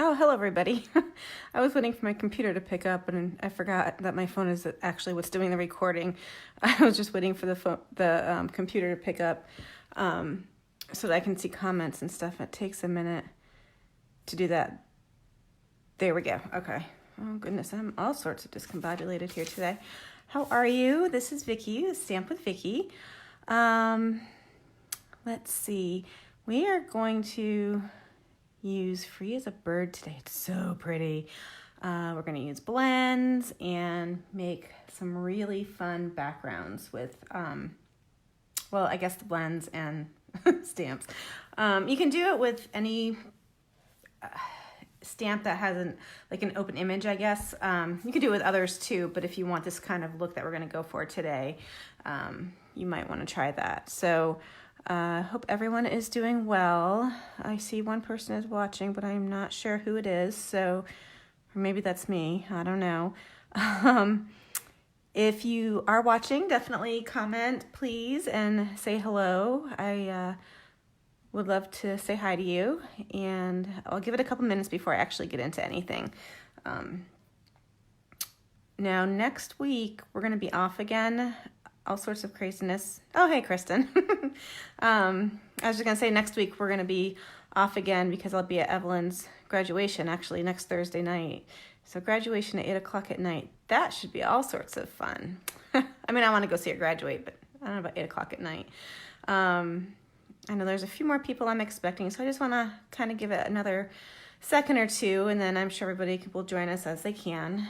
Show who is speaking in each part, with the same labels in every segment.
Speaker 1: Oh, hello everybody. I was waiting for my computer to pick up and I forgot that my phone is actually what's doing the recording. I was just waiting for the computer to pick up so that I can see comments and stuff. It takes a minute to do that. There we go. Okay. Oh goodness, I'm all sorts of discombobulated here today. How are you? This is Vicki, Stamp with Vicki. Let's see. We are going to use Free as a Bird today. It's so pretty. We're going to use blends and make some really fun backgrounds with, well, I guess the blends and stamps. You can do it with any stamp that has an open image, I guess. You can do it with others too, but if you want this kind of look that we're going to go for today, you might want to try that. So hope everyone is doing well. I see one person is watching, but I'm not sure who it is. So, or maybe that's me. I don't know. If you are watching, definitely comment, please, and say hello. I would love to say hi to you, and I'll give it a couple minutes before I actually get into anything. Now, next week, we're going to be off again. All sorts of craziness. Oh, hey, Kristen. I was just going to say next week we're going to be off again because I'll be at Evelyn's graduation, actually, next Thursday night. So graduation at 8 o'clock at night. That should be all sorts of fun. I mean, I want to go see her graduate, but I don't know about 8 o'clock at night. I know there's a few more people I'm expecting, so I just want to kind of give it another second or two, and then I'm sure everybody will join us as they can.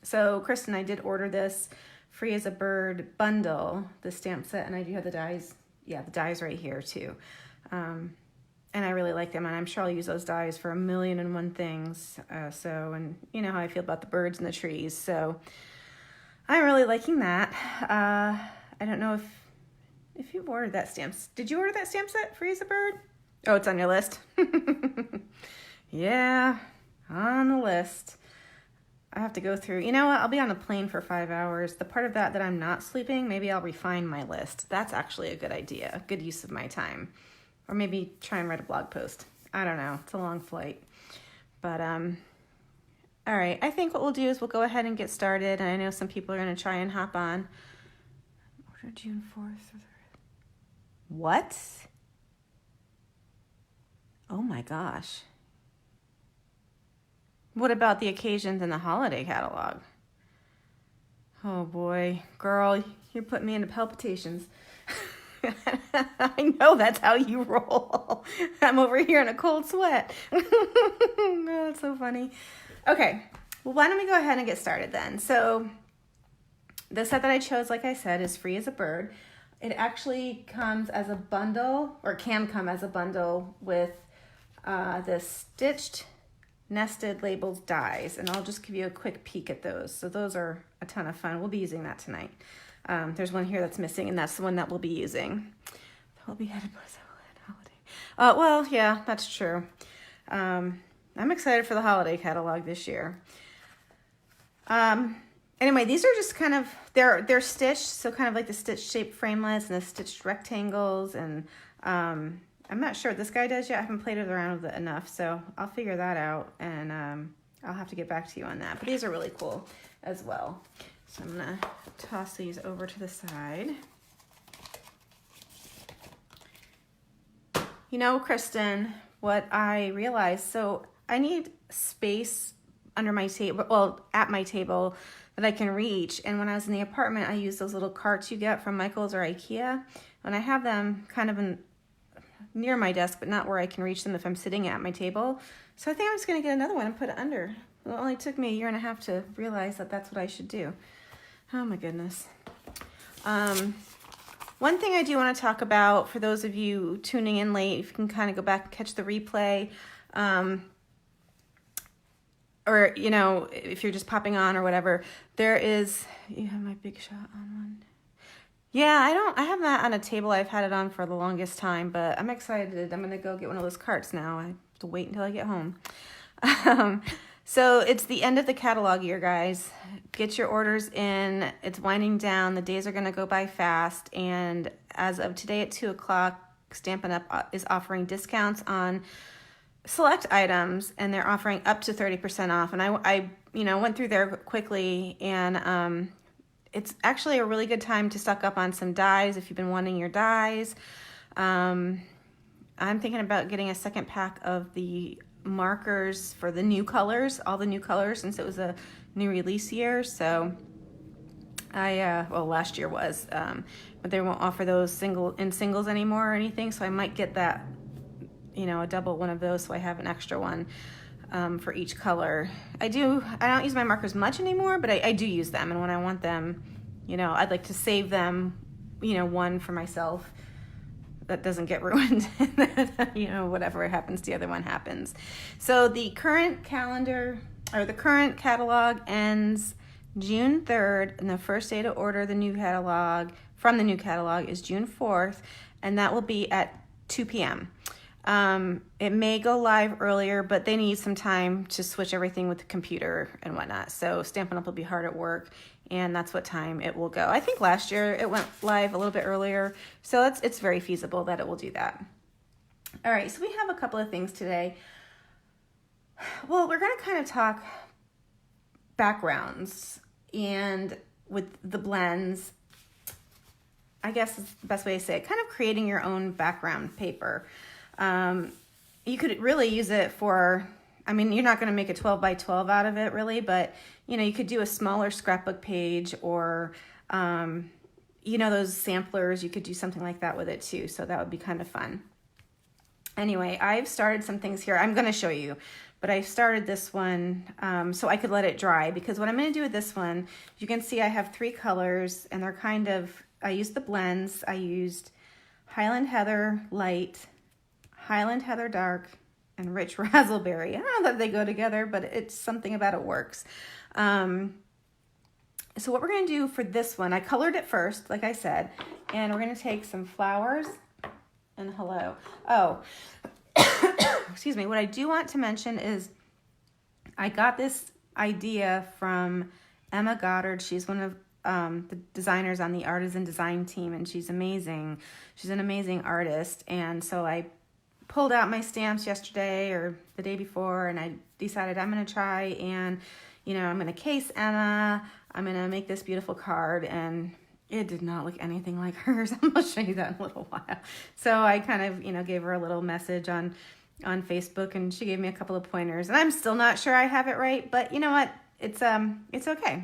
Speaker 1: So Kristen, I did order this Free as a Bird bundle, the stamp set, and I do have the dies. Yeah, the dies right here too. And I really like them, and I'm sure I'll use those dies for 1,000,001 things. And you know how I feel about the birds and the trees. So I'm really liking that. I don't know if you've ordered that stamp. Did you order that stamp set, Free as a Bird? Oh, it's on your list. Yeah, on the list. I have to go through, you know what, I'll be on a plane for 5 hours. The part of that I'm not sleeping, maybe I'll refine my list. That's actually a good idea, a good use of my time. Or maybe try and write a blog post. I don't know, it's a long flight. But, all right, I think what we'll do is we'll go ahead and get started. And I know some people are gonna try and hop on. Order June 4th. What? Oh my gosh. What about the occasions in the holiday catalog? Oh boy, girl, you're putting me into palpitations. I know that's how you roll. I'm over here in a cold sweat. Oh, that's so funny. Okay, well, why don't we go ahead and get started then? So the set that I chose, like I said, is Free as a Bird. It actually comes as a bundle, or can come as a bundle with the stitched nested labeled dies, and I'll just give you a quick peek at those. So those are a ton of fun. We'll be using that tonight. There's one here that's missing, and that's the one that we'll be using. We'll be headed for the holiday. Well, yeah, that's true. I'm excited for the holiday catalog this year. Anyway, these are just kind of, they're stitched, so kind of like the stitched shaped framelits and the stitched rectangles, and I'm not sure what this guy does yet. I haven't played around with it enough, so I'll figure that out, and I'll have to get back to you on that. But these are really cool as well. So I'm going to toss these over to the side. You know, Kristen, what I realized, so I need space under my table, well, at my table that I can reach. And when I was in the apartment, I used those little carts you get from Michael's or IKEA. And I have them kind of near my desk, but not where I can reach them if I'm sitting at my table. So I think I'm just going to get another one and put it under. It only took me 1.5 years to realize that that's what I should do. Oh my goodness. One thing I do want to talk about for those of you tuning in late, if you can kind of go back and catch the replay, or, you know, if you're just popping on or whatever, there is, you have my Big Shot on one. Yeah, I have that on a table. I've had it on for the longest time, but I'm excited. I'm going to go get one of those carts now. I have to wait until I get home. So it's the end of the catalog year, guys. Get your orders in. It's winding down. The days are going to go by fast. And as of today at 2 o'clock, Stampin' Up is offering discounts on select items, and they're offering up to 30% off. And I went through there quickly, and it's actually a really good time to stock up on some dies if you've been wanting your dies. I'm thinking about getting a second pack of the markers for the new colors, all the new colors, since it was a new release year. So well, last year was, but they won't offer those singles anymore or anything. So I might get that, a double one of those, so I have an extra one for each color. I don't use my markers much anymore, but I do use them. And when I want them, I'd like to save them, one for myself that doesn't get ruined. Whatever happens, the other one happens. So the current calendar, or the current catalog, ends June 3rd, and the first day to order the new catalog from the new catalog is June 4th, and that will be at 2 p.m. It may go live earlier, but they need some time to switch everything with the computer and whatnot. So Stampin' Up will be hard at work, and that's what time it will go. I think last year it went live a little bit earlier, so it's very feasible that it will do that. All right, so we have a couple of things today. Well, we're going to kind of talk backgrounds, and with the blends, I guess is the best way to say it, kind of creating your own background paper. You could really use it for, you're not going to make a 12 by 12 out of it really, but you could do a smaller scrapbook page, or those samplers, you could do something like that with it too. So that would be kind of fun. Anyway, I've started some things here. I'm going to show you, but I started this one so I could let it dry, because what I'm going to do with this one, you can see I have 3 colors, and they're I used the blends. I used Highland Heather Light, Highland Heather Dark, and Rich Razzleberry. I don't know that they go together, but it's something about it works. So what we're going to do for this one, I colored it first, like I said, and we're going to take some flowers, and hello. Oh, excuse me. What I do want to mention is I got this idea from Emma Goddard. She's one of the designers on the Artisan Design team, and she's amazing. She's an amazing artist, and so I pulled out my stamps yesterday or the day before, and I decided I'm going to try, and I'm going to case Emma. I'm going to make this beautiful card, and it did not look anything like hers. I'm going to show you that in a little while. So I kind of gave her a little message on Facebook, and she gave me a couple of pointers, and I'm still not sure I have it right, but you know what? It's okay.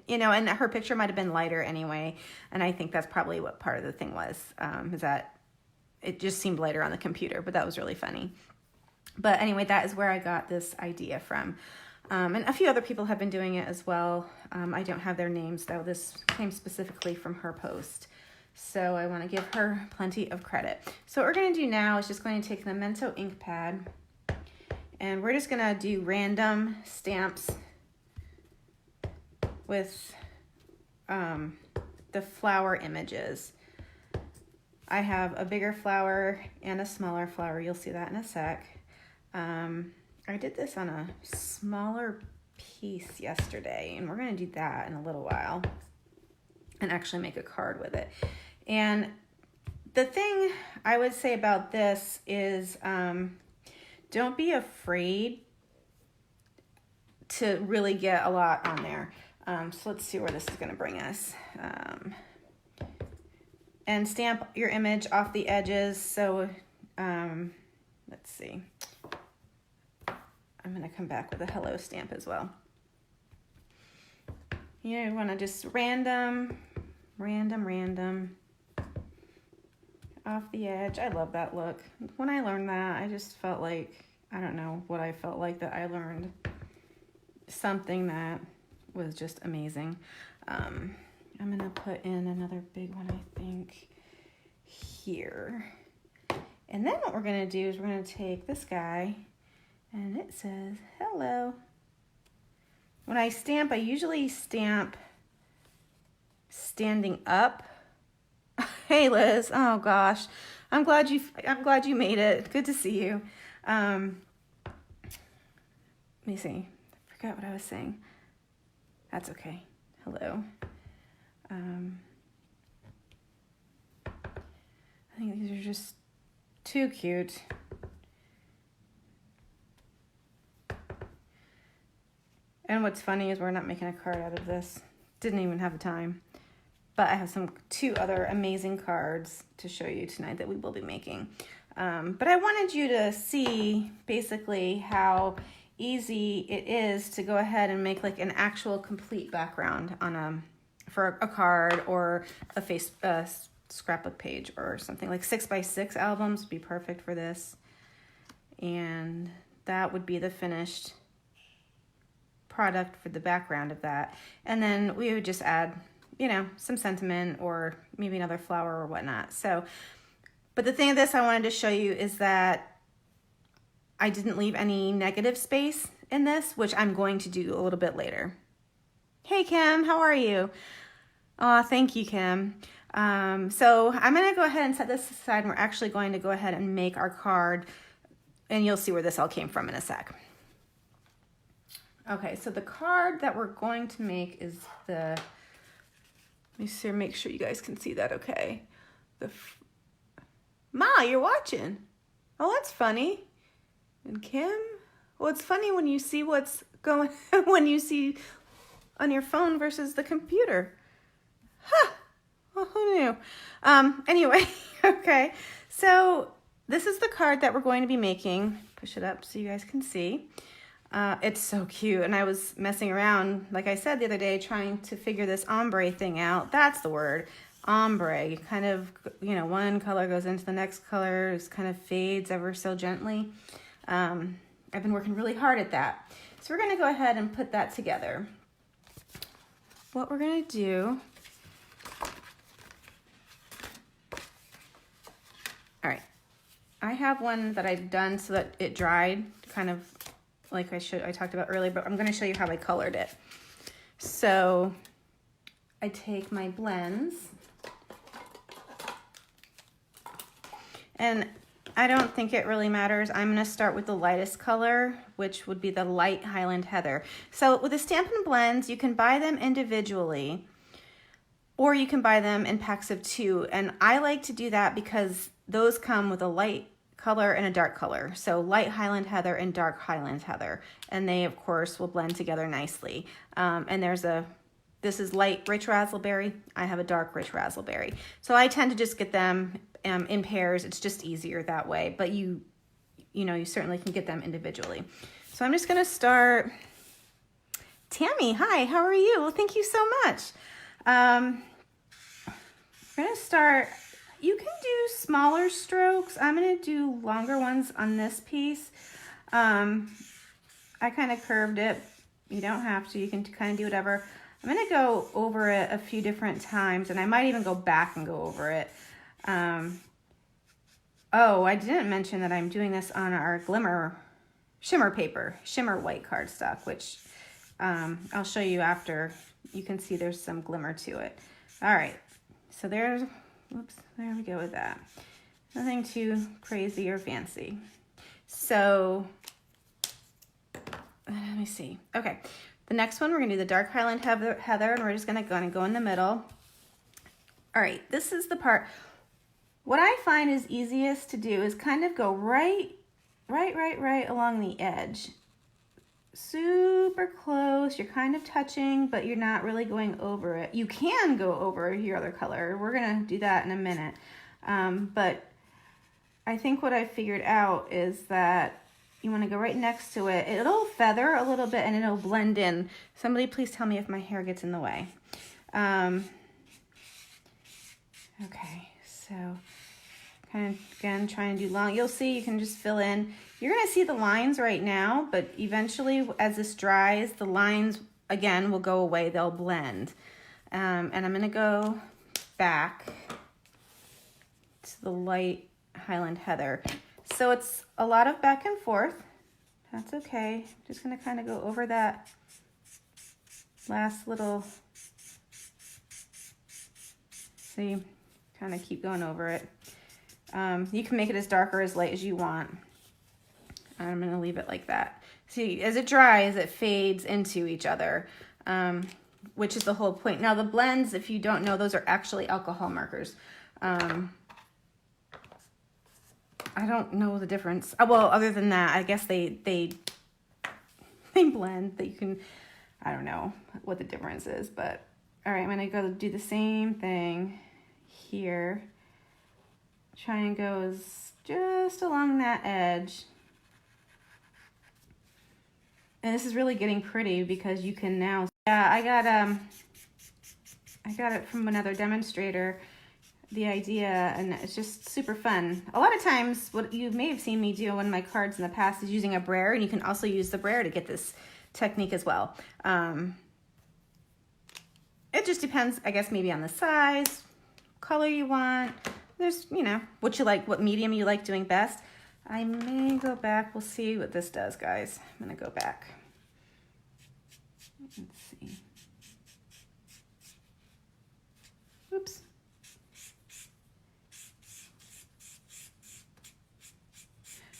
Speaker 1: And her picture might have been lighter anyway, and I think that's probably what part of the thing was, is that it just seemed lighter on the computer, but that was really funny. But anyway, that is where I got this idea from. And a few other people have been doing it as well. I don't have their names, though. This came specifically from her post. So I want to give her plenty of credit. So what we're going to do now is just going to take the Memento ink pad, and we're just going to do random stamps with the flower images. I have a bigger flower and a smaller flower. You'll see that in a sec. I did this on a smaller piece yesterday, and we're going to do that in a little while and actually make a card with it. And the thing I would say about this is don't be afraid to really get a lot on there. So let's see where this is going to bring us. And stamp your image off the edges. So let's see. I'm going to come back with a hello stamp as well. You want to just random off the edge. I love that look. When I learned that, I just felt like, I don't know what I felt like, that I learned something that was just amazing. I'm going to put in another big one, I think, here. And then what we're going to do is we're going to take this guy, and it says, hello. When I stamp, I usually stamp standing up. Hey, Liz. Oh, gosh. I'm glad you made it. Good to see you. Let me see. I forgot what I was saying. That's okay. Hello. I think these are just too cute. And what's funny is we're not making a card out of this. Didn't even have the time. But I have two other amazing cards to show you tonight that we will be making. But I wanted you to see basically how easy it is to go ahead and make like an actual complete background on for a card or a scrapbook page or something. Like 6x6 albums would be perfect for this. And that would be the finished product for the background of that. And then we would just add, you know, some sentiment or maybe another flower or whatnot. So, but the thing of this I wanted to show you is that I didn't leave any negative space in this, which I'm going to do a little bit later. Hey Kim, how are you? Oh, thank you, Kim. So I'm gonna go ahead and set this aside, and we're actually going to go ahead and make our card, and you'll see where this all came from in a sec. Okay, so the card that we're going to make is the, let me see, make sure you guys can see that okay. Ma, you're watching. Oh, that's funny. And Kim? Well, it's funny when you see what's going, when you see on your phone versus the computer. Huh. Well, who knew? Anyway, okay. So this is the card that we're going to be making. Push it up so you guys can see. It's so cute. And I was messing around, like I said the other day, trying to figure this ombre thing out. That's the word. Ombre. Kind of, you know, one color goes into the next color. It kind of fades ever so gently. I've been working really hard at that. So we're going to go ahead and put that together. What we're going to do... All right, I have one that I've done so that it dried, kind of like I talked about earlier, but I'm going to show you how I colored it. So I take my blends, and I don't think it really matters. I'm going to start with the lightest color, which would be the light Highland Heather. So with the Stampin' Blends, you can buy them individually, or you can buy them in packs of 2. And I like to do that because those come with a light color and a dark color. So light Highland Heather and dark Highland Heather. And they, of course, will blend together nicely. And this is light rich razzleberry. I have a dark rich razzleberry. So I tend to just get them in pairs. It's just easier that way. But you certainly can get them individually. So I'm just going to start. Tammy, hi, how are you? Well, thank you so much. We're going to start. You can do smaller strokes. I'm going to do longer ones on this piece. I kind of curved it. You don't have to. You can kind of do whatever. I'm going to go over it a few different times, and I might even go back and go over it. Oh, I didn't mention that I'm doing this on our shimmer paper, shimmer white cardstock, which I'll show you after. You can see there's some glimmer to it. All right, so there we go with that. Nothing too crazy or fancy. So let me see. Okay, the next one we're gonna do the dark Highland Heather, and we're just gonna go in the middle. All right, this is the part. What I find is easiest to do is kind of go right along the edge. Super close. You're kind of touching, but you're not really going over it. You can go over your other color. We're gonna do that in a minute. But I think what I figured out is that you want to go right next to it. It'll feather a little bit and it'll blend in. Somebody please tell me if my hair gets in the way. Okay, so kind of, again, trying to do long. You'll see you can just fill in. You're going to see the lines right now, but eventually as this dries, the lines, again, will go away. They'll blend. And I'm going to go back to the light Highland Heather. So it's a lot of back and forth. That's okay. I'm just going to kind of go over that last little, see, kind of keep going over it. You can make it as dark or as light as you want. I'm going to leave it like that. See, as it dries, it fades into each other, which is the whole point. Now, the blends, if you don't know, those are actually alcohol markers. I don't know the difference. Well, other than that, I guess they blend. That you can. I don't know what the difference is, but all right, I'm gonna go do the same thing here. Try and go just along that edge. And this is really getting pretty because you can now, yeah, I got it from another demonstrator, the idea, and it's just super fun. A lot of times, what you may have seen me do on my cards in the past is using a brayer, and you can also use the brayer to get this technique as well. It just depends, I guess, maybe on the size, color you want. There's, you know, what you like, what medium you like doing best. I may go back. We'll see what this does, guys. I'm going to go back. Let's see. Oops.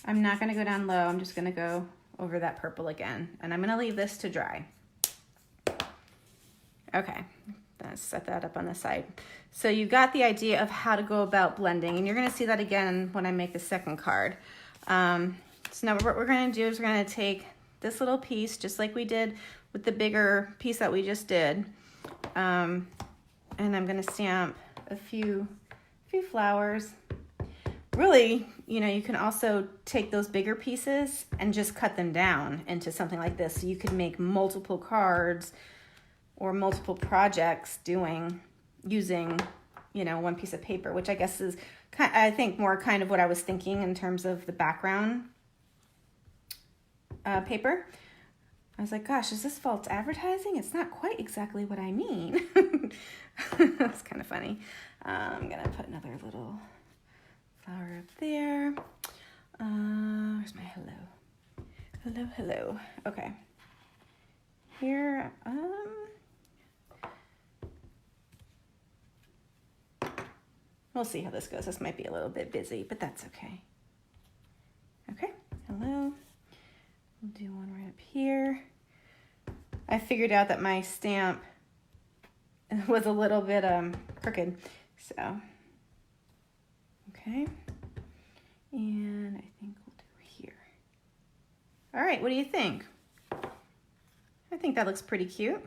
Speaker 1: I'm not going to go down low. I'm just going to go over that purple again. And I'm going to leave this to dry. Okay, let's set that up on the side. So you got the idea of how to go about blending, and you're going to see that again when I make the second card. So now what we're going to do is we're going to take this little piece, just like we did with the bigger piece that we just did, and I'm going to stamp a few flowers. Really, you know, you can also take those bigger pieces and just cut them down into something like this. So you could make multiple cards or multiple projects using, you know, one piece of paper, which I guess is, I think, more kind of what I was thinking in terms of the background paper. I was like, gosh, is this false advertising? It's not quite exactly what I mean. That's kind of funny. I'm going to put another little flower up there. Where's my hello? Hello, hello. Okay. Here, we'll see how this goes. This might be a little bit busy, but that's okay. Okay, hello. We'll do one right up here. I figured out that my stamp was a little bit crooked, so. Okay, and I think we'll do here. All right, what do you think? I think that looks pretty cute.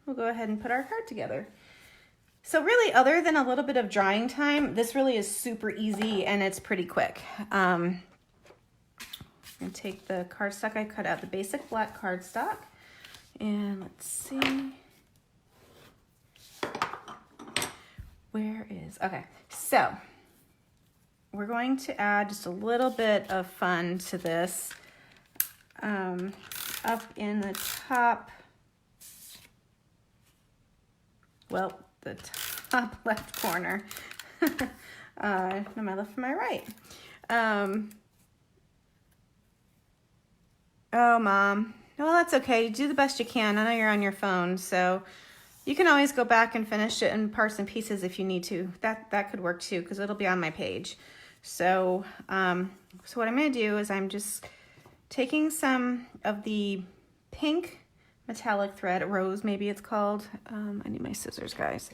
Speaker 1: We'll go ahead and put our card together. So really, other than a little bit of drying time, this really is super easy and it's pretty quick. I'm gonna take the cardstock I cut out, the basic black cardstock, and let's see. Where is, okay, so we're going to add just a little bit of fun to this. Up in the top, well, the top left corner. No, my left and my right. Oh, Mom. Well, that's okay. Do the best you can. I know you're on your phone, so you can always go back and finish it in parts and pieces if you need to. That could work too, because it'll be on my page. So, so what I'm going to do is I'm just taking some of the pink metallic thread, rose maybe it's called. I need my scissors, guys.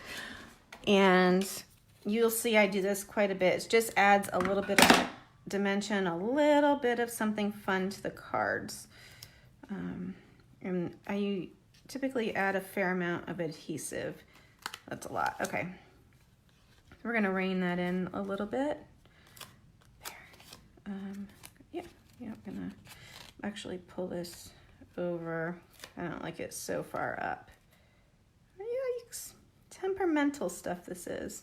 Speaker 1: And you'll see I do this quite a bit. It just adds a little bit of dimension, a little bit of something fun to the cards. And I typically add a fair amount of adhesive. That's a lot. Okay. We're going to rein that in a little bit. There. Yeah, I'm going to actually pull this over. I don't like it so far up. Yikes. Temperamental stuff this is.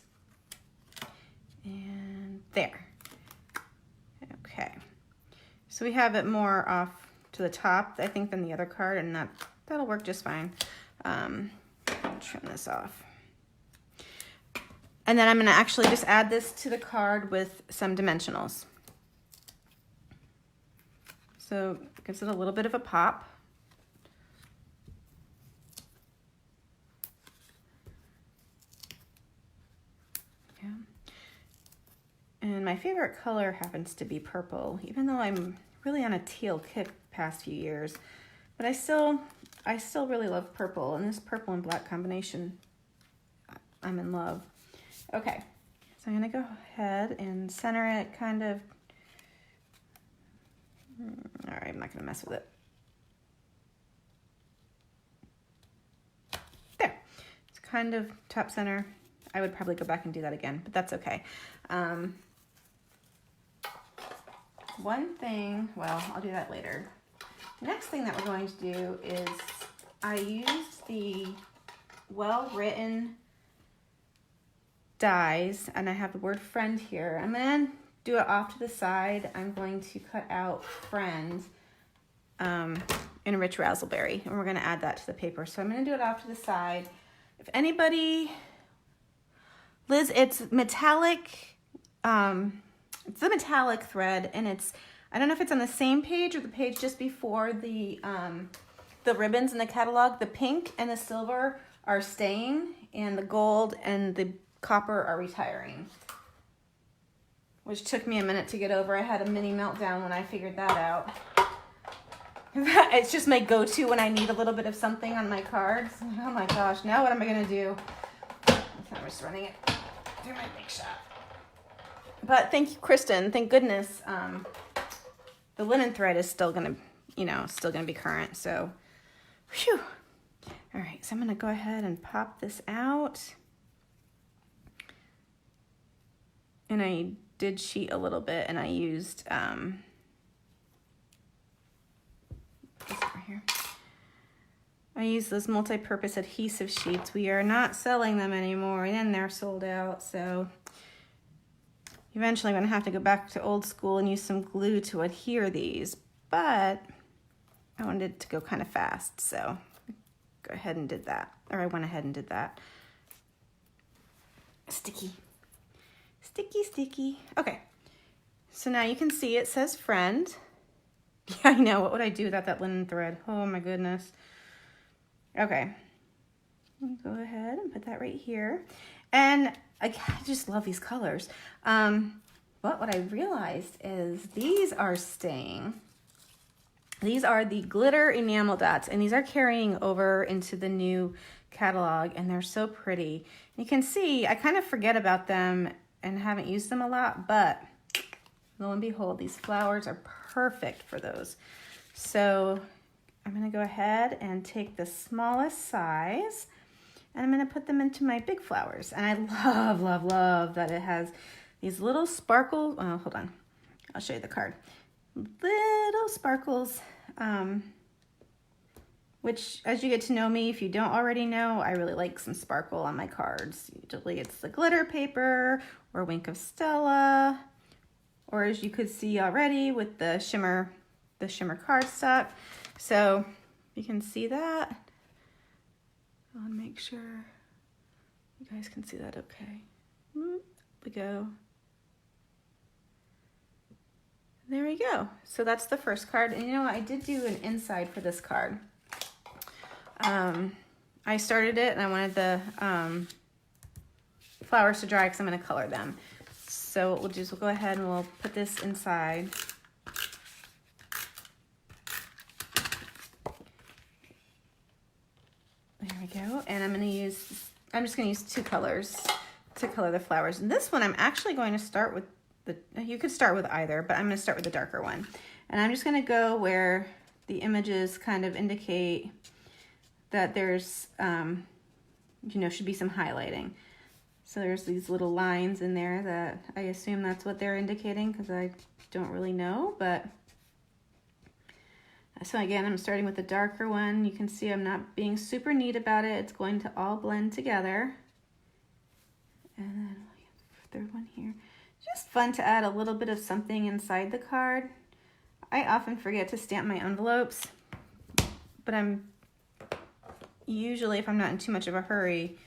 Speaker 1: And there. Okay. So we have it more off to the top, I think, than the other card, and that'll work just fine. I'll trim this off. And then I'm going to actually just add this to the card with some dimensionals. So it gives it a little bit of a pop. Yeah. And my favorite color happens to be purple, even though I'm really on a teal kick the past few years. But I still really love purple, and this purple and black combination, I'm in love. Okay, so I'm gonna go ahead and center it kind of. All right, I'm not gonna mess with it. kind of top center. I would probably go back and do that again, but that's okay. One thing, well, I'll do that later. Next thing that we're going to do is I used the well-written dies, and I have the word friend here. I'm going to do it off to the side. I'm going to cut out friend in rich raspberry, and we're going to add that to the paper. So I'm going to do it off to the side. If anybody, Liz, it's metallic, it's the metallic thread, and it's, I don't know if it's on the same page or the page just before the ribbons in the catalog. The pink and the silver are staying, and the gold and the copper are retiring, which took me a minute to get over. I had a mini meltdown when I figured that out. It's just my go-to when I need a little bit of something on my cards. Oh my gosh, now what am I gonna do? I'm just running it through my big shot. But thank you, Kristen. Thank goodness the linen thread is still gonna, still gonna be current. So, whew. All right, so I'm gonna go ahead and pop this out. And I did sheet a little bit, and I used this over here. I use those multi-purpose adhesive sheets. We are not selling them anymore, and they're sold out. So eventually I'm gonna have to go back to old school and use some glue to adhere these, but I wanted it to go kind of fast, so go ahead and did that. Or I went ahead and did that. Sticky. Sticky, sticky. Okay, so now you can see it says friend. Yeah, I know, what would I do without that linen thread? Oh my goodness. Okay, go ahead and put that right here. And I just love these colors. But what I realized is these are staying. These are the glitter enamel dots, and these are carrying over into the new catalog, and they're so pretty. You can see I kind of forget about them and haven't used them a lot, but lo and behold, these flowers are perfect for those. So I'm gonna go ahead and take the smallest size, and I'm gonna put them into my big flowers. And I love, love, love that it has these little sparkles. Oh, hold on, I'll show you the card. Little sparkles, which, as you get to know me, if you don't already know, I really like some sparkle on my cards. Usually it's the glitter paper or Wink of Stella, or as you could see already with the shimmer cardstock. So you can see that. I'll make sure you guys can see that okay. There we go. There we go. So that's the first card. And you know what? I did do an inside for this card. I started it and I wanted the flowers to dry because I'm going to color them. So what we'll do is we'll go ahead and we'll put this inside. There we go. And I'm just going to use two colors to color the flowers. And this one I'm actually going to start with you could start with either, but I'm going to start with the darker one. And I'm just going to go where the images kind of indicate that there's, should be some highlighting. So there's these little lines in there that I assume that's what they're indicating because I don't really know, but so again, I'm starting with the darker one. You can see I'm not being super neat about it. It's going to all blend together. And then the third one here. Just fun to add a little bit of something inside the card. I often forget to stamp my envelopes, but I'm usually, if I'm not in too much of a hurry,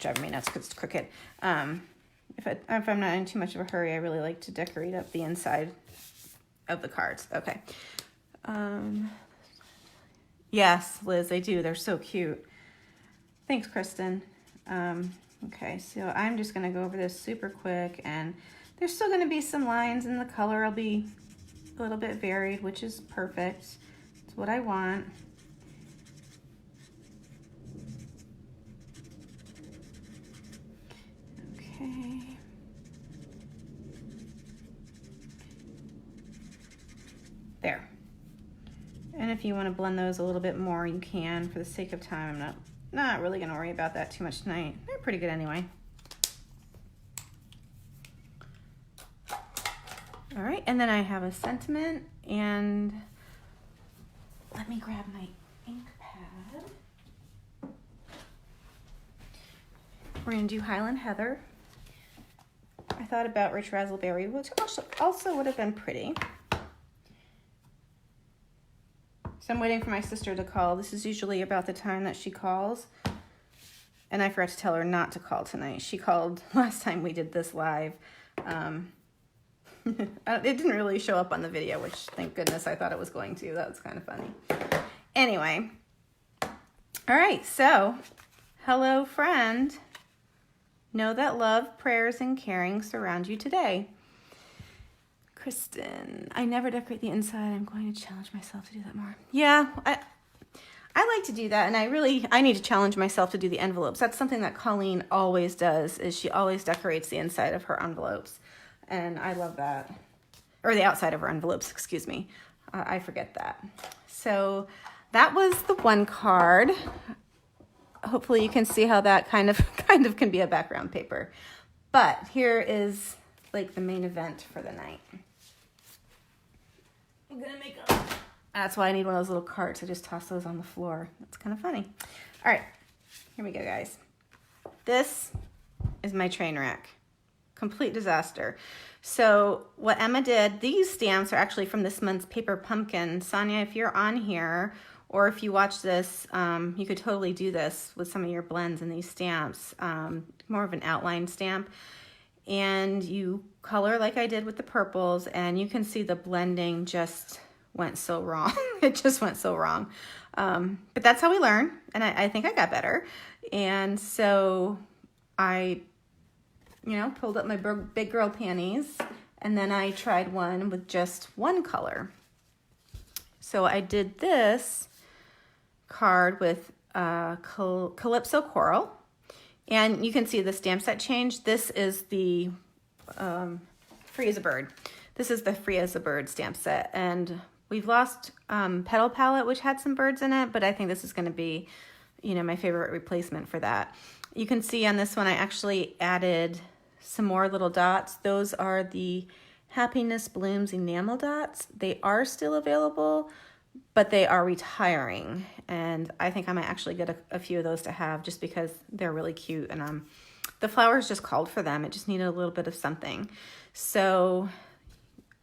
Speaker 1: driving me nuts because it's crooked. If I'm not in too much of a hurry, I really like to decorate up the inside of the cards. Okay. Yes, Liz, they do. They're so cute. Thanks, Kristen. Okay, so I'm just going to go over this super quick, and there's still going to be some lines, and the color will be a little bit varied, which is perfect. It's what I want. Okay. There. And if you want to blend those a little bit more, you can. For the sake of time, I'm not really gonna worry about that too much tonight. They're pretty good anyway. All right, and then I have a sentiment, and let me grab my ink pad. We're gonna do Highland Heather. I thought about Rich Razzleberry, which also would have been pretty. So I'm waiting for my sister to call. This is usually about the time that she calls. And I forgot to tell her not to call tonight. She called last time we did this live. It didn't really show up on the video, which thank goodness I thought it was going to. That was kind of funny. Anyway. All right, so hello, friend. Know that love, prayers, and caring surround you today. Kristen, I never decorate the inside. I'm going to challenge myself to do that more. Yeah, I like to do that, and I need to challenge myself to do the envelopes. That's something that Colleen always does, is she always decorates the inside of her envelopes. And I love that. Or the outside of her envelopes, excuse me. I forget that. So that was the one card. Hopefully you can see how that kind of can be a background paper. But here is like the main event for the night. I'm gonna make a... That's why I need one of those little carts. I just toss those on the floor. That's kind of funny. All right, here we go, guys. This is my train wreck. Complete disaster. So what Emma did, these stamps are actually from this month's Paper Pumpkin. Sonia, if you're on here, or if you watch this, you could totally do this with some of your blends in these stamps. More of an outline stamp. And you color like I did with the purples, and you can see the blending just went so wrong. It just went so wrong. But that's how we learn, and I think I got better. And so I pulled up my big girl panties, and then I tried one with just one color. So I did this card with Calypso Coral, and you can see the stamp set change. This is the Free as a Bird. This is the Free as a Bird stamp set, and we've lost Petal Palette, which had some birds in it, but I think this is going to be, my favorite replacement for that. You can see on this one, I actually added some more little dots. Those are the Happiness Blooms enamel dots. They are still available, but they are retiring. And I think I might actually get a few of those to have, just because they're really cute. And the flowers just called for them. It just needed a little bit of something. So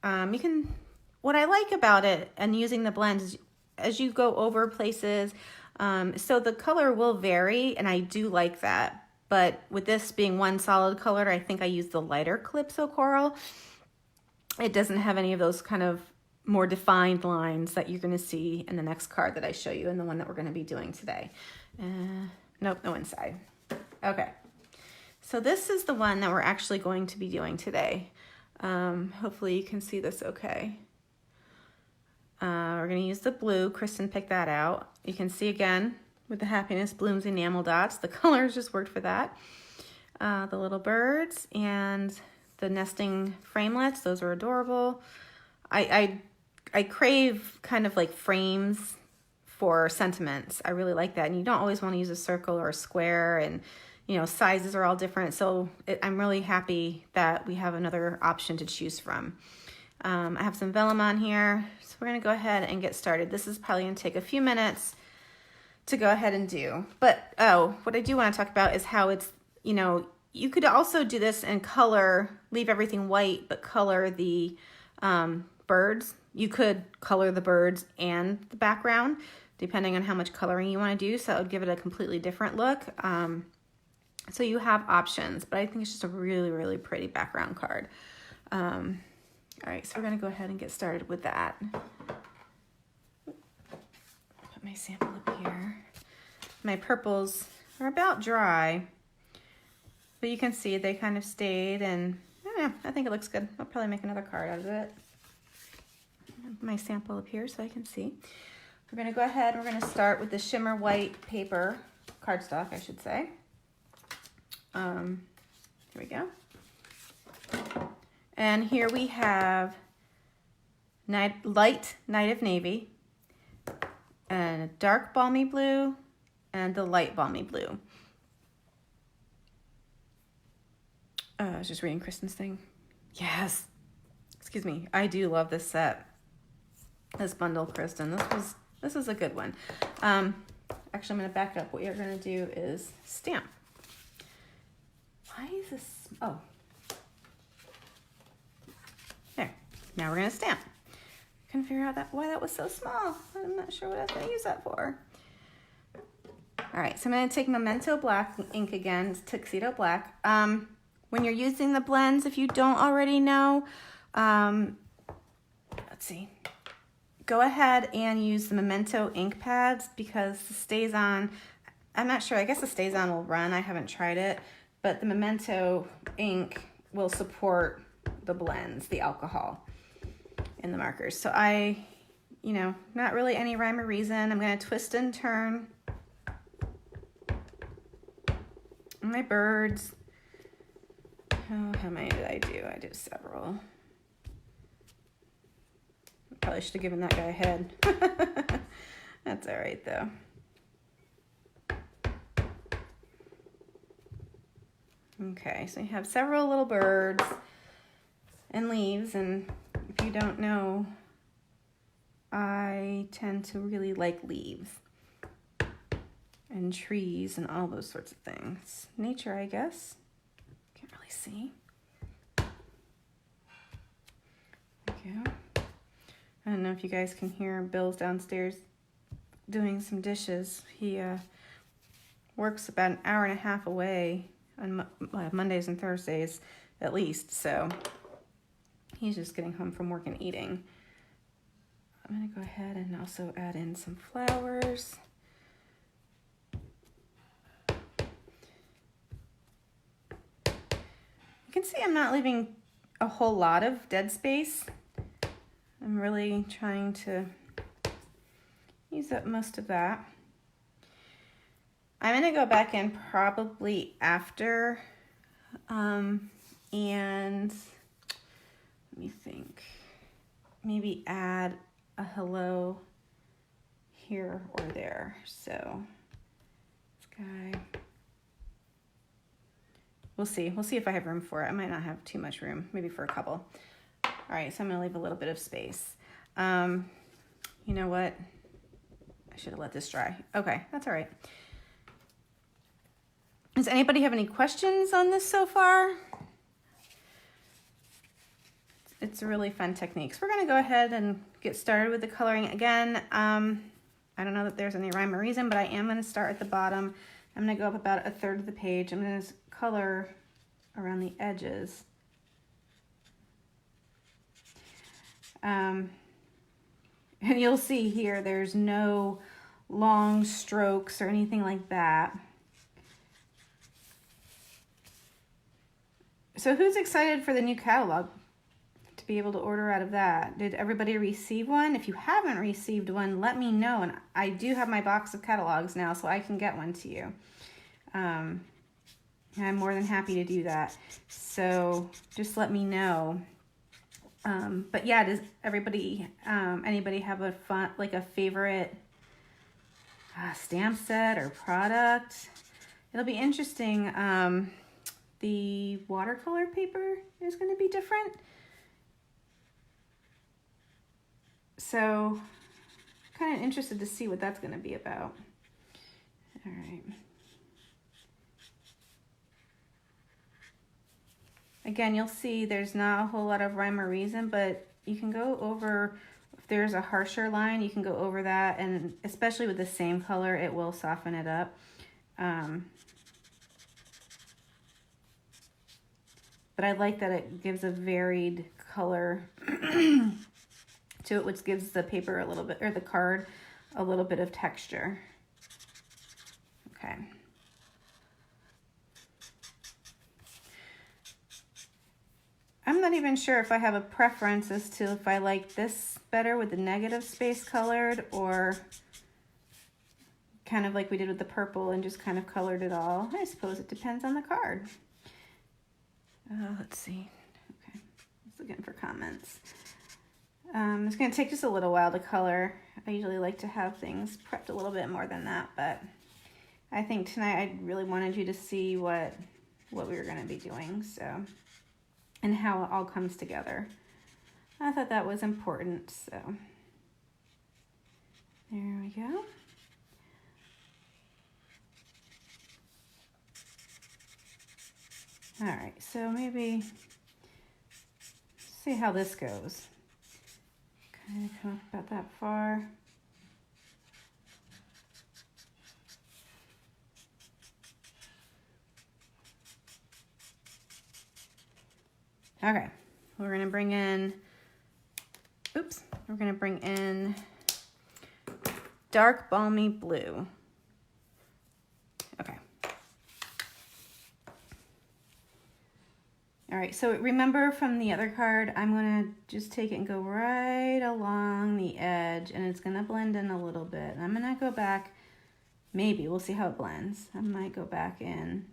Speaker 1: what I like about it and using the blends is as you go over places, so the color will vary, and I do like that. But with this being one solid color, I think I used the lighter Calypso Coral. It doesn't have any of those kind of more defined lines that you're going to see in the next card that I show you, and the one that we're going to be doing today. Nope, no inside. Okay, so this is the one that we're actually going to be doing today. Hopefully you can see this okay. We're going to use the blue. Kristen picked that out. You can see again with the Happiness Blooms enamel dots. The colors just worked for that. The little birds and the nesting framelets. Those are adorable. I crave kind of like frames for sentiments. I really like that. And you don't always want to use a circle or a square, and sizes are all different. So I'm really happy that we have another option to choose from. I have some vellum on here, so we're going to go ahead and get started. This is probably going to take a few minutes to go ahead and do. But, what I do want to talk about is how it's, you could also do this and color, leave everything white, but color the birds. You could color the birds and the background, depending on how much coloring you want to do. So it would give it a completely different look. So you have options, but I think it's just a really, really pretty background card. All right, so we're going to go ahead and get started with that. Put my sample up here. My purples are about dry, but you can see they kind of stayed, and I think it looks good. I'll probably make another card out of it. My sample up here so I can see. We're going to go ahead, we're going to start with the shimmer white paper, cardstock, I should say. Here we go. And here we have light Night of Navy, and a dark balmy blue, and the light balmy blue. I was just reading Kristen's thing. Yes. Excuse me. I do love this set. This bundle, Kristen. This was a good one. Actually, I'm going to back up. What you're going to do is stamp. Why is this? Oh. There. Now we're going to stamp. Couldn't figure out why that was so small. I'm not sure what I was going to use that for. All right, so I'm going to take Memento Black ink again. It's Tuxedo Black. When you're using the blends, if you don't already know, let's see. Go ahead and use the Memento ink pads because the StazOn, I'm not sure, I guess the StazOn will run. I haven't tried it, but the Memento ink will support the blends, the alcohol in the markers. So not really any rhyme or reason. I'm going to twist and turn my birds. Oh, how many did I do? I did several. Probably should have given that guy a head. That's all right though. Okay, so you have several little birds and leaves, and if you don't know, I tend to really like leaves and trees and all those sorts of things. Nature, I guess. Can't really see. There we go. I don't know if you guys can hear Bill's downstairs doing some dishes. He works about an hour and a half away on Mondays and Thursdays at least, so he's just getting home from work and eating. I'm going to go ahead and also add in some flowers. You can see I'm not leaving a whole lot of dead space. I'm really trying to use up most of that. I'm going to go back in probably after, and let me think, maybe add a hello here or there. So this guy, we'll see if I have room for it. I might not have too much room, maybe for a couple. All right, so I'm going to leave a little bit of space. You know what? I should have let this dry. Okay, that's all right. Does anybody have any questions on this so far? It's a really fun technique. So we're going to go ahead and get started with the coloring again. I don't know that there's any rhyme or reason, but I am going to start at the bottom. I'm going to go up about a third of the page. I'm going to color around the edges. And you'll see here there's no long strokes or anything like that. So who's excited for the new catalog to be able to order out of that? Did everybody receive one? If you haven't received one, let me know. And I do have my box of catalogs now, so I can get one to you. I'm more than happy to do that. So just let me know. But yeah, does everybody, anybody have a fun, like a favorite stamp set or product? It'll be interesting. The watercolor paper is going to be different. So kind of interested to see what that's going to be about. All right. Again, you'll see there's not a whole lot of rhyme or reason, but you can go over, if there's a harsher line, you can go over that, and especially with the same color, it will soften it up. But I like that it gives a varied color to it, which gives the paper a little bit, or the card, a little bit of texture. Okay. I'm not even sure if I have a preference as to if I like this better with the negative space colored, or kind of like we did with the purple and just kind of colored it all. I suppose it depends on the card. Let's see. Okay, just looking for comments. It's going to take just a little while to color. I usually like to have things prepped a little bit more than that, but I think tonight I really wanted you to see what we were going to be doing, so, and how it all comes together. I thought that was important, so there we go. All right, so maybe see how this goes. Kind of come up about that far. Okay, we're gonna bring in, we're gonna bring in dark balmy blue. Okay. All right, so remember from the other card, I'm gonna just take it and go right along the edge, and it's gonna blend in a little bit. And I'm gonna go back, maybe, we'll see how it blends. I might go back in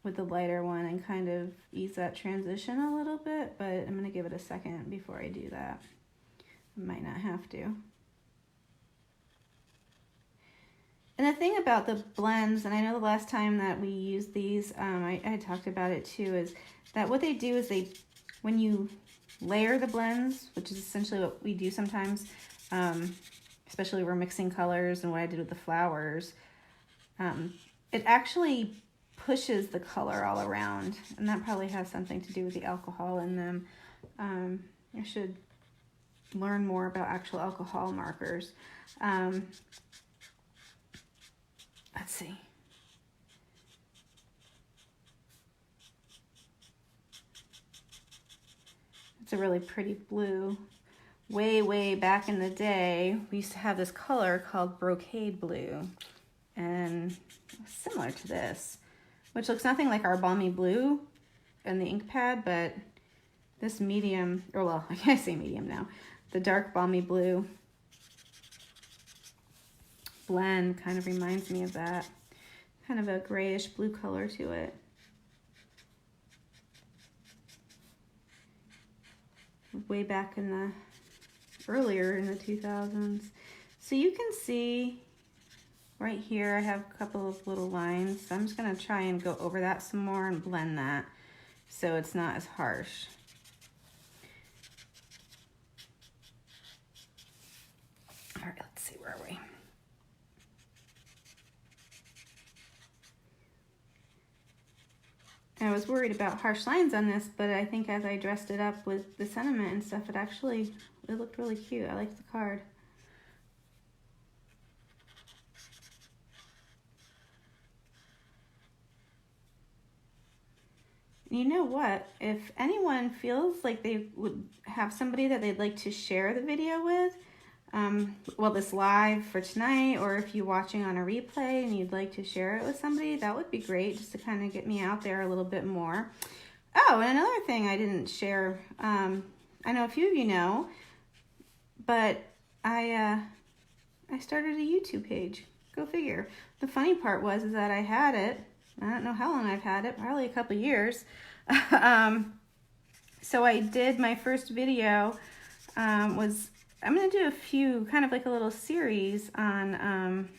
Speaker 1: with the lighter one and kind of ease that transition a little bit, but I'm gonna give it a second before I do that. I might not have to. And the thing about the blends, and I know the last time that we used these, I talked about it too, is that what they do is when you layer the blends, which is essentially what we do sometimes, especially when we're mixing colors and what I did with the flowers, it actually pushes the color all around, and that probably has something to do with the alcohol in them. I should learn more about actual alcohol markers. Let's see. It's a really pretty blue. Way back in the day, we used to have this color called brocade blue, and similar to this, which looks nothing like our balmy blue and the ink pad, but this medium, or well, I can't say medium now, the dark balmy blue blend kind of reminds me of that. Kind of a grayish blue color to it. Way back in the, earlier in the 2000s. So you can see right here, I have a couple of little lines. So I'm just gonna try and go over that some more and blend that so it's not as harsh. All right, let's see, where are we? I was worried about harsh lines on this, but I think as I dressed it up with the sentiment and stuff, it looked really cute. I liked the card. You know what? If anyone feels like they would have somebody that they'd like to share the video with, well, this live for tonight, or if you're watching on a replay and you'd like to share it with somebody, that would be great, just to kind of get me out there a little bit more. Oh, and another thing I didn't share, I know a few of you know, but I started a YouTube page. Go figure. The funny part was is that I had it, I don't know how long I've had it, probably a couple years. So I did, my first video was, I'm going to do a few, kind of like a little series on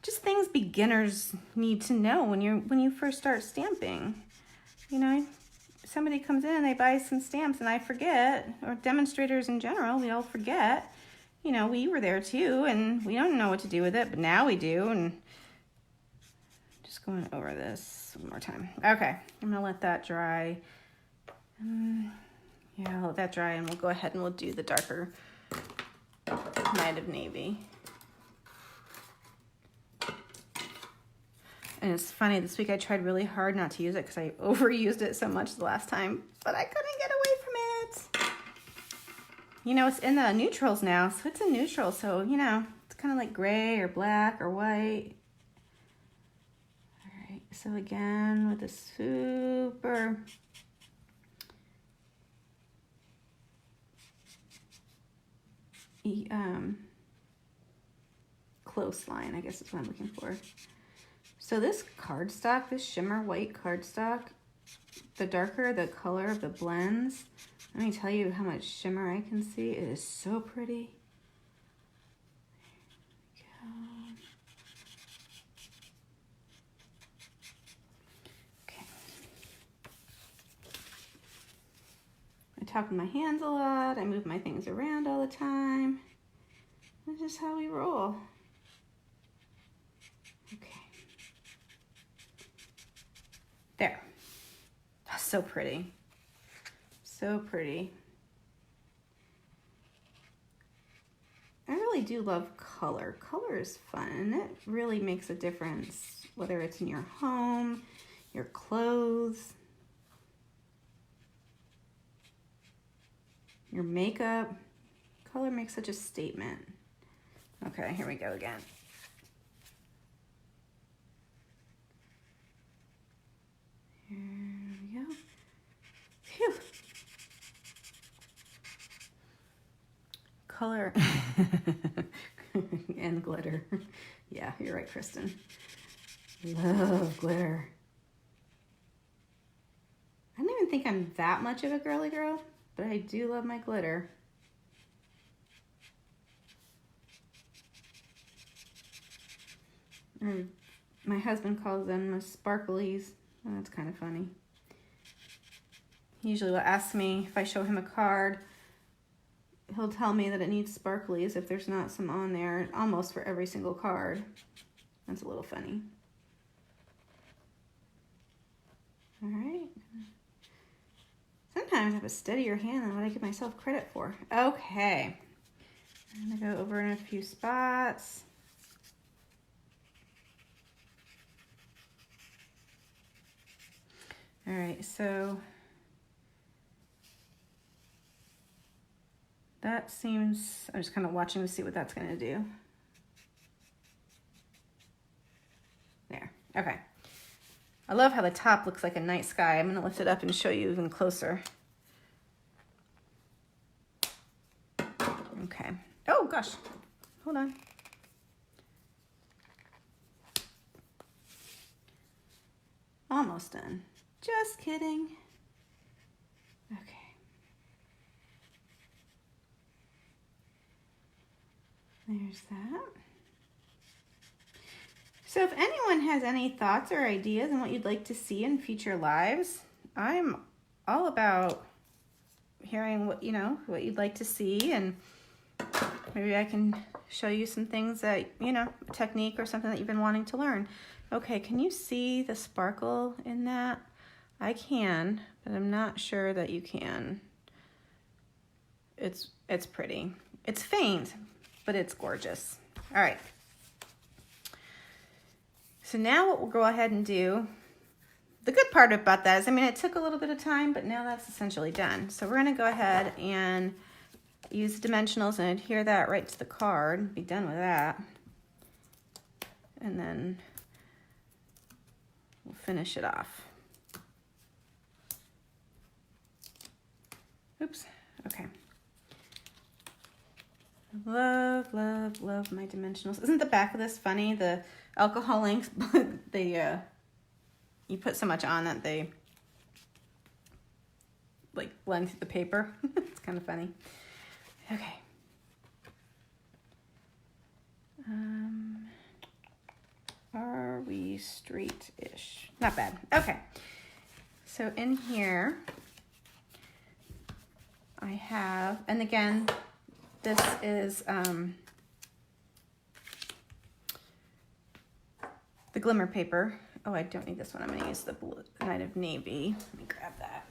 Speaker 1: just things beginners need to know when you first start stamping. You know, somebody comes in and they buy some stamps and I forget, or demonstrators in general, we all forget. You know, we were there too and we don't know what to do with it, but now we do. And just going over this one more time. Okay, I'm going to let that dry. Yeah, I'll let that dry and we'll go ahead and we'll do the darker Night of Navy. And it's funny, this week I tried really hard not to use it because I overused it so much the last time, but I couldn't get away from it. You know, it's in the neutrals now, so it's a neutral, so, you know, it's kind of like gray or black or white. All right, so again, with a super close line, I guess is what I'm looking for. So this cardstock, this shimmer white cardstock, the darker the color of the blends, let me tell you how much shimmer I can see. It is so pretty. There we go. talk with my hands a lot. I move my things around all the time. That's just how we roll. Okay. There. That's so pretty. So pretty. I really do love color. Color is fun, and it really makes a difference, whether it's in your home, your clothes, your makeup. Color makes such a statement. Okay, here we go again. Here we go. Phew. Color and glitter. Yeah, you're right, Kristen. Love glitter. I don't even think I'm that much of a girly girl, but I do love my glitter. Or my husband calls them sparklies. Oh, that's kind of funny. He usually will ask me if I show him a card. He'll tell me that it needs sparklies if there's not some on there, almost for every single card. That's a little funny. All right. Sometimes I have a steadier hand than what I give myself credit for. Okay. I'm gonna go over in a few spots. All right, so that seems, I'm just kind of watching to see what that's going to do. There, okay. I love how the top looks like a night sky. I'm going to lift it up and show you even closer. Okay. Oh, gosh. Hold on. Almost done. Just kidding. Okay. There's that. So if anyone has any thoughts or ideas on what you'd like to see in future lives, I'm all about hearing what, what you'd like to see, and maybe I can show you some things that, technique or something that you've been wanting to learn. Okay, can you see the sparkle in that? I can, but I'm not sure that you can. It's pretty. It's faint, but it's gorgeous. All right. So now what we'll go ahead and do, the good part about that is, it took a little bit of time, but now that's essentially done. So we're going to go ahead and use dimensionals and adhere that right to the card. Be done with that. And then we'll finish it off. Oops, okay. Love, love, love my dimensionals. Isn't the back of this funny? The alcohol inks, you put so much on that they blend through the paper. It's kind of funny. Okay. Are we straight-ish? Not bad. Okay. So in here, I have, and again, this is the glimmer paper. Oh, I don't need this one. I'm going to use the blue, Night of Navy. Let me grab that.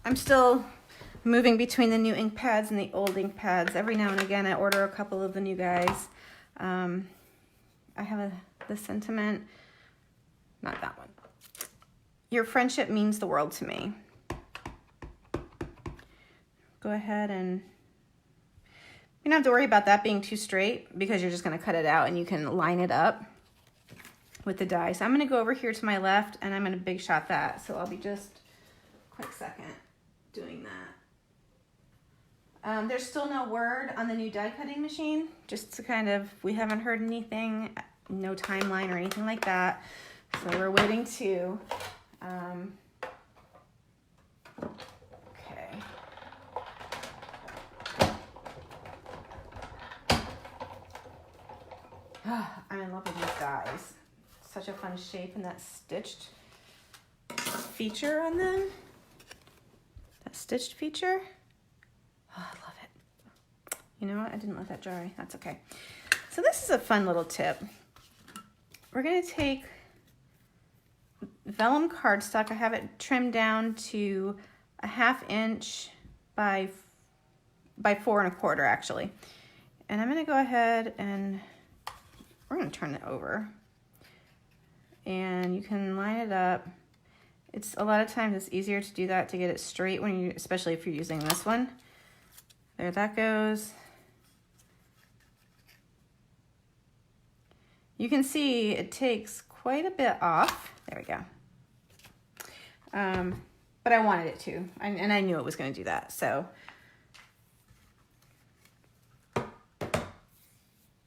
Speaker 1: I'm still moving between the new ink pads and the old ink pads. Every now and again, I order a couple of the new guys. I have the sentiment, not that one. Your friendship means the world to me. Go ahead and you don't have to worry about that being too straight because you're just going to cut it out and you can line it up with the die. So I'm going to go over here to my left and I'm going to big shot that. So I'll be just a quick second doing that. There's still no word on the new die cutting machine, just to kind of, we haven't heard anything, no timeline or anything like that. So we're waiting to, okay. I'm in love with these dies. such a fun shape, and that stitched feature on them. That stitched feature. Oh, I love it. You know what? I didn't let that dry. That's okay. So this is a fun little tip. We're going to take vellum cardstock. I have it trimmed down to a 1/2 inch by 4 1/4 actually. And I'm going to go ahead and we're going to turn it over. And you can line it up. It's a lot of times it's easier to do that to get it straight when you, especially if you're using this one. There that goes. You can see it takes quite a bit off. There we go. But I wanted it to, and I knew it was going to do that. So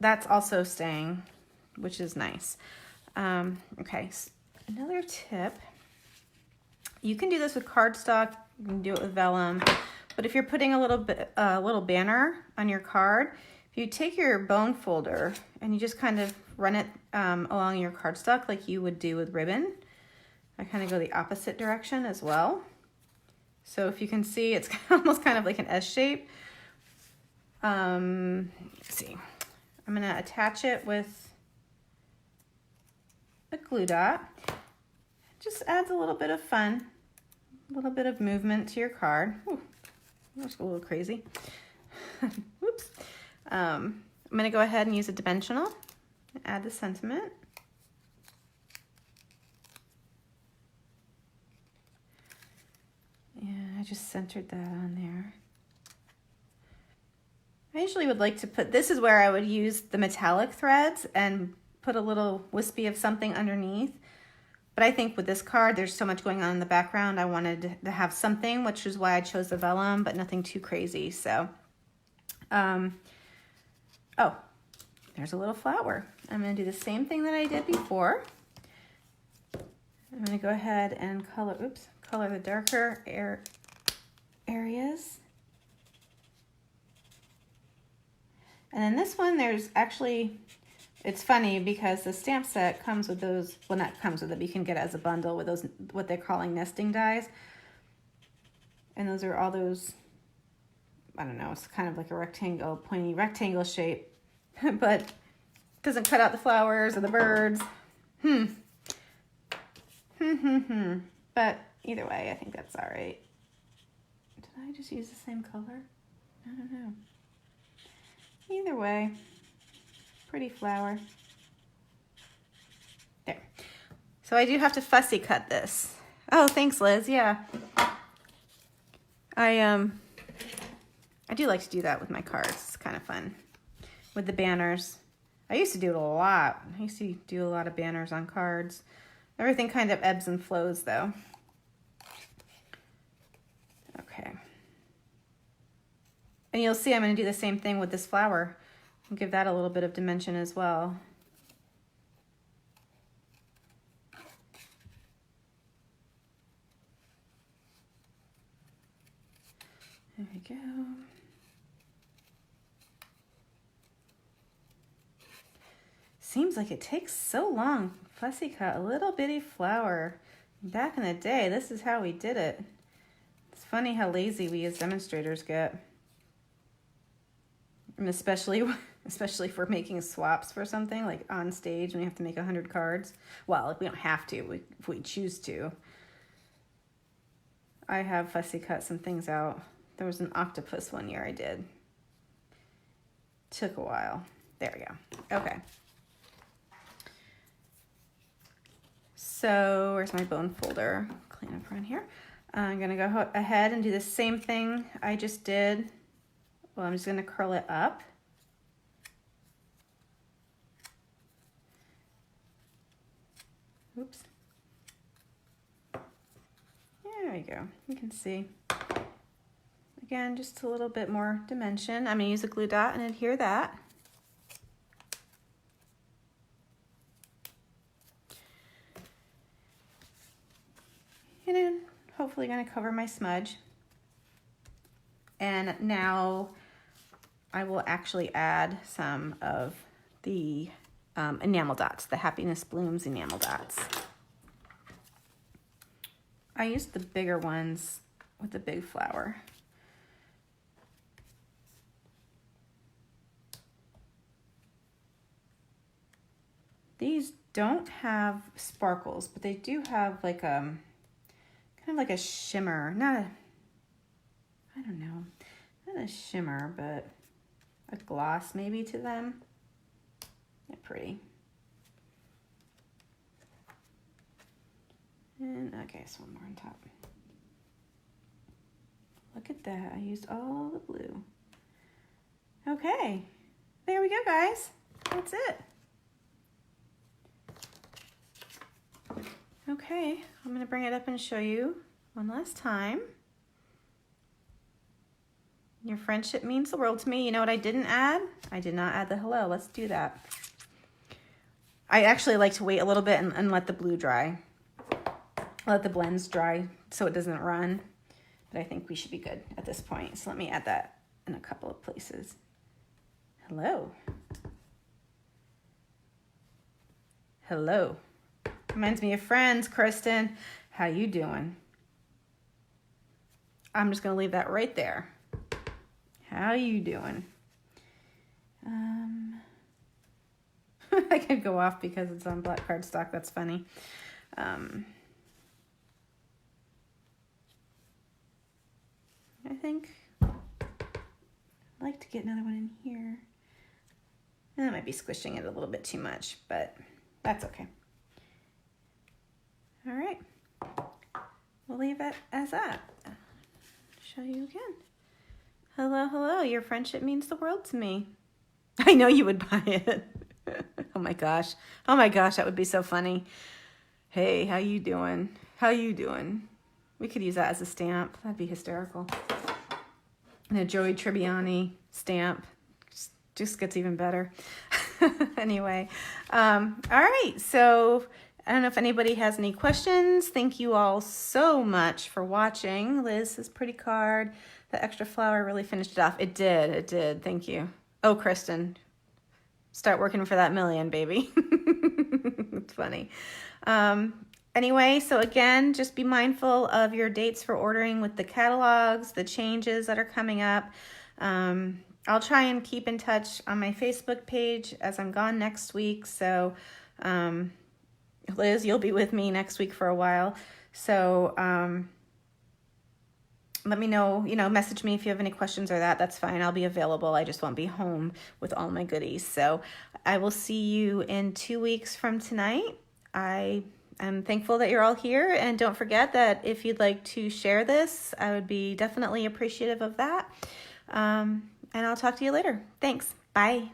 Speaker 1: that's also staying, which is nice. Okay, so another tip. You can do this with cardstock. You can do it with vellum. But if you're putting a little banner on your card, if you take your bone folder and you just kind of run it along your cardstock like you would do with ribbon, I kind of go the opposite direction as well. So if you can see, it's almost kind of like an S shape. Let's see. I'm going to attach it with a glue dot. It just adds a little bit of fun, a little bit of movement to your card. Ooh, that's a little crazy. Whoops. I'm going to go ahead and use a dimensional, add the sentiment. Yeah, I just centered that on there. I usually would like to put, this is where I would use the metallic threads and put a little wispy of something underneath. But I think with this card, there's so much going on in the background. I wanted to have something, which is why I chose the vellum, but nothing too crazy. So, oh, there's a little flower. I'm going to do the same thing that I did before. I'm going to go ahead and color the darker areas. And then this one, there's actually, it's funny because the stamp set comes with those, well, not comes with it, but you can get it as a bundle with those, what they're calling nesting dies. And those are all those, I don't know, it's kind of like a rectangle, pointy rectangle shape, but it doesn't cut out the flowers or the birds. But either way, I think that's all right. Did I just use the same color? I don't know. Either way, pretty flower. There. So I do have to fussy cut this. Oh, thanks, Liz. Yeah. I do like to do that with my cards. It's kind of fun. With the banners. I used to do it a lot. I used to do a lot of banners on cards. Everything kind of ebbs and flows, though. Okay. And you'll see I'm going to do the same thing with this flower and give that a little bit of dimension as well. There we go. Seems like it takes so long. Fussy cut a little bitty flower. Back in the day, this is how we did it. It's funny how lazy we as demonstrators get. And especially for making swaps for something, like on stage when you have to make 100 cards. Well, if we don't have to, if we choose to. I have fussy cut some things out. There was an octopus one year I did. Took a while. There we go. Okay. So where's my bone folder? Clean up around here. I'm gonna go ahead and do the same thing I just did. Well, I'm just gonna curl it up. Oops. There we go. You can see. Again, just a little bit more dimension. I'm gonna use a glue dot and adhere that. And then hopefully gonna cover my smudge. And now I will actually add some of the enamel dots, the Happiness Blooms enamel dots. I used the bigger ones with the big flower. These don't have sparkles, but they do have like a kind of like a shimmer, I don't know, not a shimmer, but a gloss maybe to them. They're pretty. And okay, so one more on top. Look at that, I used all the blue. Okay, there we go, guys. That's it. Okay, I'm gonna bring it up and show you one last time. Your friendship means the world to me. You know what I didn't add? I did not add the hello. Let's do that. I actually like to wait a little bit and let the blue dry. Let the blends dry so it doesn't run. But I think we should be good at this point. So let me add that in a couple of places. Hello. Hello. Reminds me of friends, Kristen. How you doing? I'm just gonna leave that right there. How you doing? I could go off because it's on black cardstock. That's funny. I think I'd like to get another one in here. That might be squishing it a little bit too much, but that's okay. All right, we'll leave it as that. Show you again. Hello, hello, your friendship means the world to me. I know you would buy it. Oh my gosh, that would be so funny. Hey, how you doing? How you doing? We could use that as a stamp. That'd be hysterical. And a Joey Tribbiani stamp just gets even better. Anyway, all right, so I don't know if anybody has any questions. Thank you all so much for watching. Liz, this pretty card, the extra flower really finished it off. It did. Thank you. Oh, Kristen, start working for that million, baby. It's funny. Anyway, so again, just be mindful of your dates for ordering with the catalogs, the changes that are coming up. I'll try and keep in touch on my Facebook page as I'm gone next week. So, Liz, you'll be with me next week for a while. So let me know, message me if you have any questions or that's fine. I'll be available. I just won't be home with all my goodies. So I will see you in 2 weeks from tonight. I am thankful that you're all here. And don't forget that if you'd like to share this, I would be definitely appreciative of that. And I'll talk to you later. Thanks. Bye.